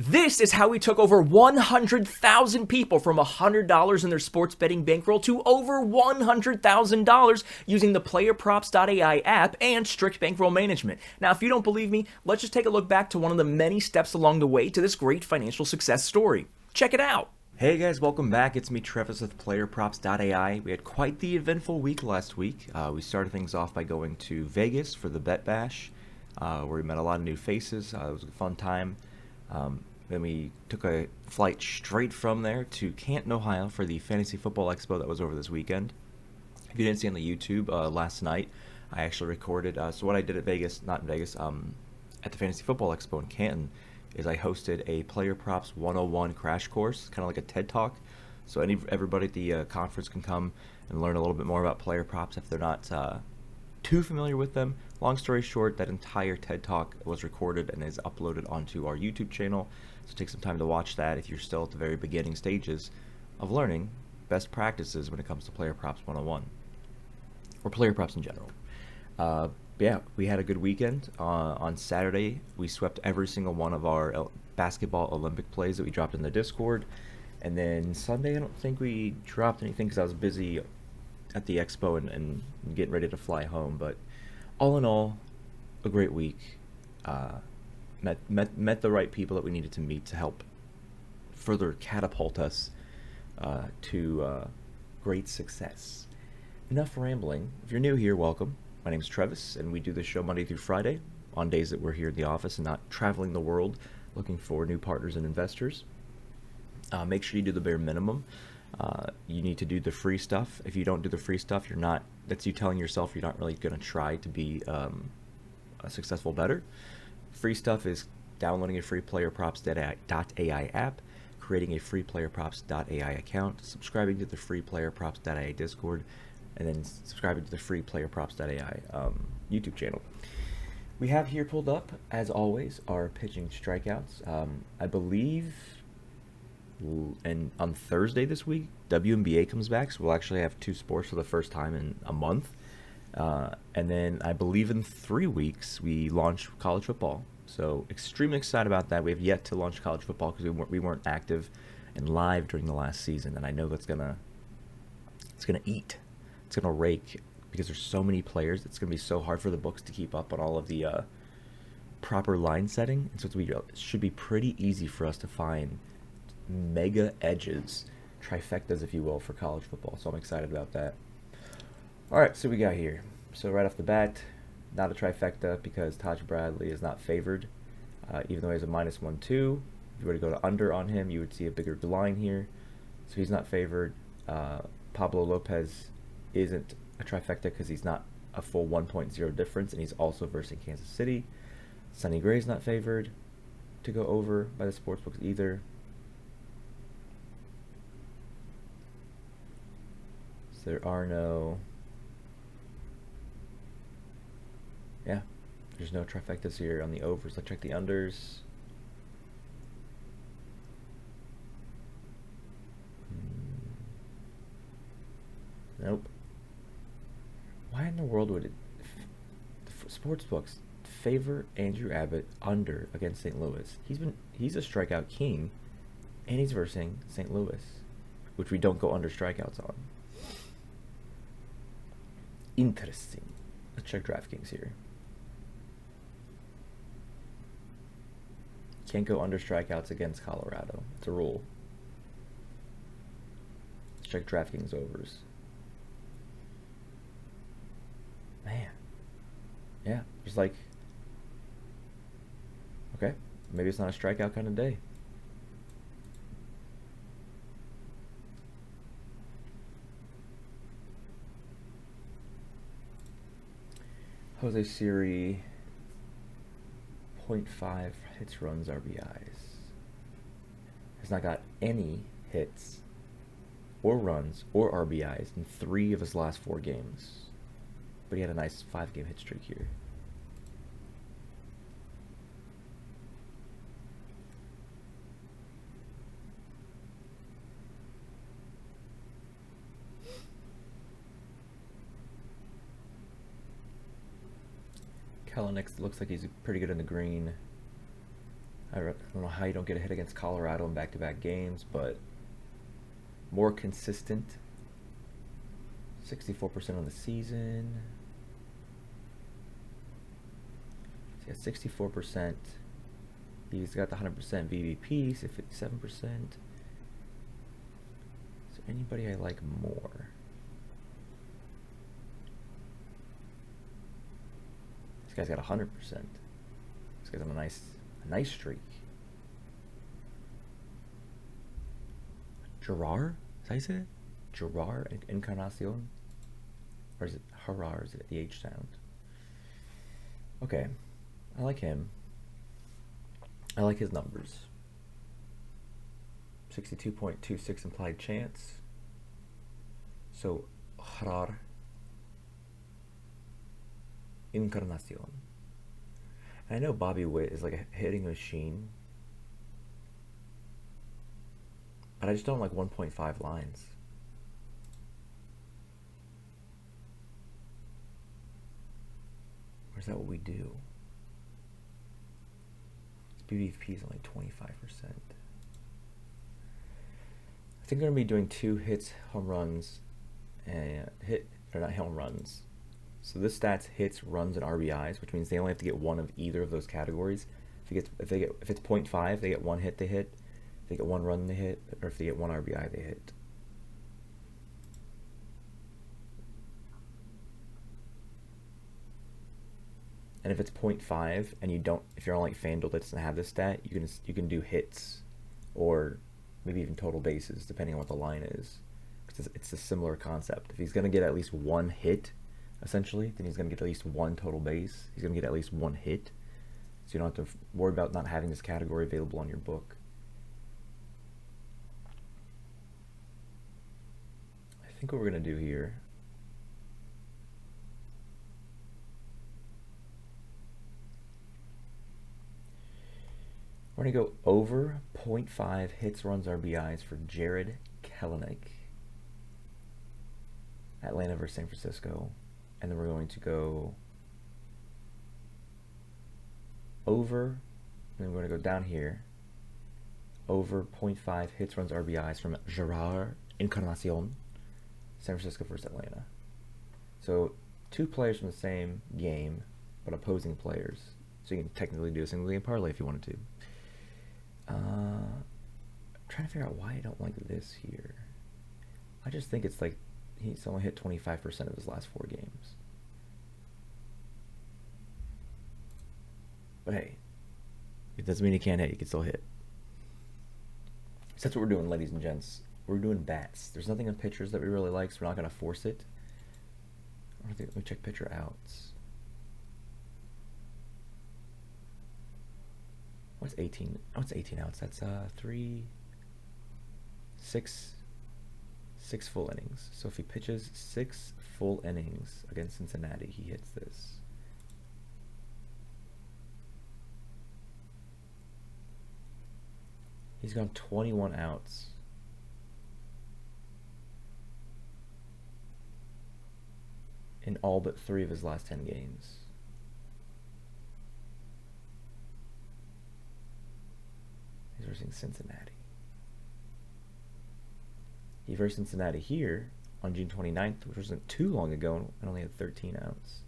This is how we took over 100,000 people from $100 in their sports betting bankroll to over $100,000 using the PlayerProps.ai app and strict bankroll management. Now, if you don't believe me, let's just take a look back to one of the many steps along the way to this great financial success story. Check it out. Hey guys, welcome back. It's me, Travis with PlayerProps.ai. We had quite the eventful week last week. We started things off by going to Vegas for the Bet Bash, where we met a lot of new faces. It was a fun time. Then we took a flight straight from there to Canton, Ohio for the Fantasy Football Expo that was over this weekend. If you didn't see on the YouTube, last night I actually recorded, so what I did at Vegas, not in Vegas, at the Fantasy Football Expo in Canton, is I hosted a Player Props 101 crash course, kind of like a TED Talk. So everybody at the conference can come and learn a little bit more about Player Props if they're not too familiar with them. Long story short, that entire TED Talk was recorded and is uploaded onto our YouTube channel. So take some time to watch that if you're still at the very beginning stages of learning best practices when it comes to Player Props 101 or Player Props in general. Yeah, we had a good weekend. On Saturday, we swept every single one of our basketball Olympic plays that we dropped in the Discord. And then Sunday, I don't think we dropped anything because I was busy at the expo and getting ready to fly home. But all in all, a great week. Met the right people that we needed to meet to help further catapult us to great success. Enough rambling. If you're new here, welcome. My name's Travis, and we do this show Monday through Friday on days that we're here in the office and not traveling the world looking for new partners and investors. Make sure you do the bare minimum. You need to do the free stuff. If you don't do the free stuff, that's you telling yourself you're not really going to try to be a successful bettor. Free stuff is downloading a free PlayerProps.ai app, creating a free PlayerProps.ai account, subscribing to the free PlayerProps.ai Discord, and then subscribing to the free PlayerProps.ai YouTube channel. We have here pulled up, as always, our pitching strikeouts. I believe and on Thursday this week, WNBA comes back, so we'll actually have two sports for the first time in a month. And then I believe in 3 weeks, we launch college football. So extremely excited about that. We have yet to launch college football because we weren't active and live during the last season, and I know that's gonna eat. It's going to rake because there's so many players. It's going to be so hard for the books to keep up on all of the proper line setting. And so it should be pretty easy for us to find mega edges, trifectas, if you will, for college football. So I'm excited about that. All right, so we got here. So right off the bat, not a trifecta because Taj Bradley is not favored, even though he has a -1-2. If you were to go to under on him, you would see a bigger line here. So he's not favored. Pablo Lopez isn't a trifecta because he's not a full 1.0 difference, and he's also versus Kansas City. Sonny Gray's not favored to go over by the sportsbooks either. So there are there's no trifectas here on the overs. Let's check the unders. Nope. Why in the world would the sports books favor Andrew Abbott under against St. Louis? He's a strikeout king, and he's versing St. Louis, which we don't go under strikeouts on. Interesting. Let's check DraftKings here. Can't go under strikeouts against Colorado. It's a rule. Let's check DraftKings overs. Man. Yeah, just like, okay, maybe it's not a strikeout kind of day. Jose Siri, 0.5 hits, runs, RBIs. Has not got any hits or runs or RBIs in 3 of his last 4 games. But he had a nice 5-game hit streak here. Kellenic looks like he's pretty good in the green. don't know how you don't get a hit against Colorado in back-to-back games, but more consistent. 64% on the season. So yeah, 64%. He's got the 100% VVP, so 57%. Is there anybody I like more? This guy's got 100%. This guy's on a nice streak. Gerard? Is that how you say it? Gerard Encarnacion? Or is it Harar? Is it the H sound? Okay. I like him. I like his numbers. 62.26 implied chance. So, Harar Encarnacion. And I know Bobby Witt is like a hitting machine, but I just don't like 1.5 lines. Or is that what we do? BVP is only 25%. I think I'm going to be doing 2 hits, home runs, and or not home runs. So this stats hits, runs, and RBIs, which means they only have to get one of either of those categories. If it's 0.5, they get 1 hit, they hit. If they get 1 run, they hit, or if they get 1 RBI, they hit. And if it's 0.5 and if you're on like FanDuel that doesn't have this stat, you can do hits or maybe even total bases depending on what the line is, because it's a similar concept. If he's going to get at least 1 hit, essentially, then he's going to get at least 1 total base. He's going to get at least 1 hit, so you don't have to worry about not having this category available on your book. I think what we're going to do here, we're going to go over 0.5 hits, runs, RBIs for Jared Kelenic, Atlanta versus San Francisco. And then we're going to go over, and then we're going to go down here, over 0.5 hits, runs, RBIs from Gerard Encarnacion, San Francisco versus Atlanta. So 2 players from the same game, but opposing players. So you can technically do a single game parlay if you wanted to. I'm trying to figure out why I don't like this here. I just think it's like he's only hit 25% of his last 4 games. But hey, it doesn't mean he can't hit. He can still hit. So that's what we're doing, ladies and gents. We're doing bats. There's nothing on pitchers that we really like, so we're not going to force it. Let me check pitcher outs. What's 18? Oh, it's 18 outs. That's 6 full innings. So if he pitches 6 full innings against Cincinnati, he hits this. He's gone 21 outs. In all but 3 of his last 10 games. He's versus Cincinnati. He versed Cincinnati here on June 29th, which wasn't too long ago, and only had 13 outs.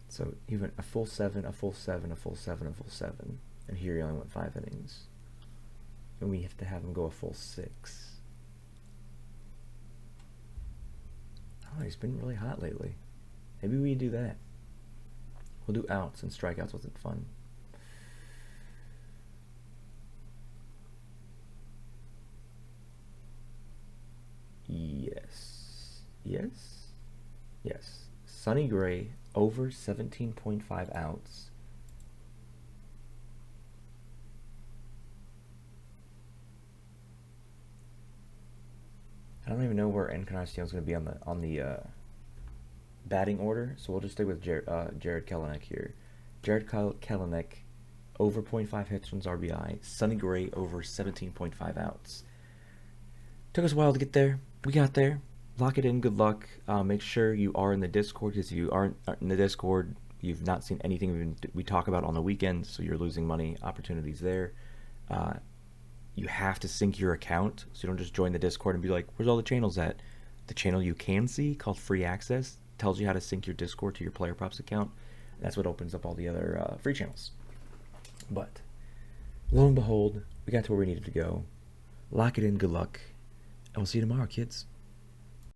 So he went a full 7, a full 7, a full 7, a full 7. And here he only went 5 innings. And we have to have him go a full 6. Oh, he's been really hot lately. Maybe we do that. We'll do outs, and strikeouts wasn't fun. Yes. Yes? Yes. Sonny Gray, over 17.5 outs. I don't even know where Encarnacion is going to be on the batting order, so we'll just stay with Jared Kelenic here. Jared Kelenic, over 0.5 hits, runs, RBI. Sonny Gray, over 17.5 outs. Took us a while to get there. We got there. Lock it in. Good luck. Make sure you are in the Discord, because if you aren't in the Discord, you've not seen anything we talk about on the weekends, so you're losing money opportunities there. Uh, you have to sync your account, so you don't just join the Discord and be like, where's all the channels at? The channel you can see, called Free Access, tells you how to sync your Discord to your Player Props account. And that's what opens up all the other free channels. But lo and behold, we got to where we needed to go. Lock it in. Good luck. And we'll see you tomorrow, kids.